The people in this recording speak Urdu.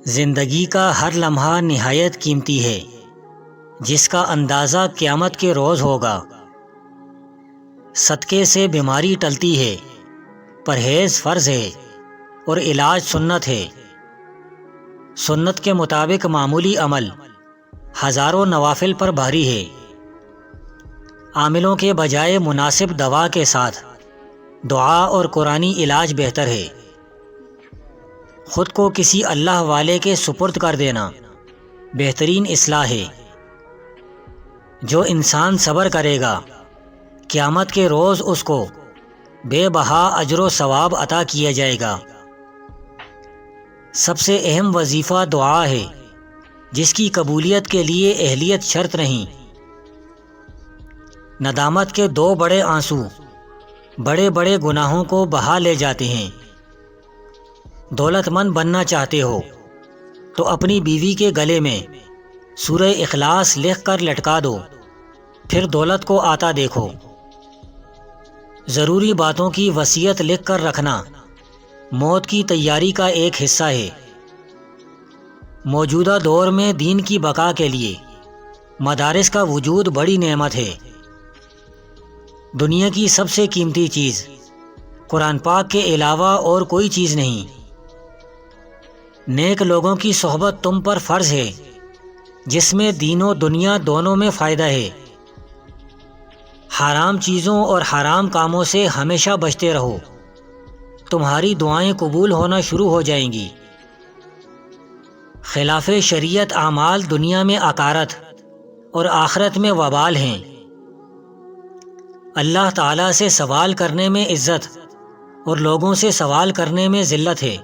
زندگی کا ہر لمحہ نہایت قیمتی ہے، جس کا اندازہ قیامت کے روز ہوگا۔ صدقے سے بیماری ٹلتی ہے، پرہیز فرض ہے اور علاج سنت ہے۔ سنت کے مطابق معمولی عمل ہزاروں نوافل پر بھاری ہے۔ عاملوں کے بجائے مناسب دوا کے ساتھ دعا اور قرآنی علاج بہتر ہے۔ خود کو کسی اللہ والے کے سپرد کر دینا بہترین اصلاح ہے۔ جو انسان صبر کرے گا، قیامت کے روز اس کو بے بہا اجر و ثواب عطا کیا جائے گا۔ سب سے اہم وظیفہ دعا ہے، جس کی قبولیت کے لیے اہلیت شرط نہیں۔ ندامت کے دو بڑے آنسو بڑے بڑے گناہوں کو بہا لے جاتے ہیں۔ دولت مند بننا چاہتے ہو تو اپنی بیوی کے گلے میں سورہ اخلاص لکھ کر لٹکا دو، پھر دولت کو آتا دیکھو۔ ضروری باتوں کی وصیت لکھ کر رکھنا موت کی تیاری کا ایک حصہ ہے۔ موجودہ دور میں دین کی بقا کے لیے مدارس کا وجود بڑی نعمت ہے۔ دنیا کی سب سے قیمتی چیز قرآن پاک کے علاوہ اور کوئی چیز نہیں۔ نیک لوگوں کی صحبت تم پر فرض ہے، جس میں دین و دنیا دونوں میں فائدہ ہے۔ حرام چیزوں اور حرام کاموں سے ہمیشہ بچتے رہو، تمہاری دعائیں قبول ہونا شروع ہو جائیں گی۔ خلاف شریعت اعمال دنیا میں عقارت اور آخرت میں وبال ہیں۔ اللہ تعالیٰ سے سوال کرنے میں عزت اور لوگوں سے سوال کرنے میں ذلت ہے۔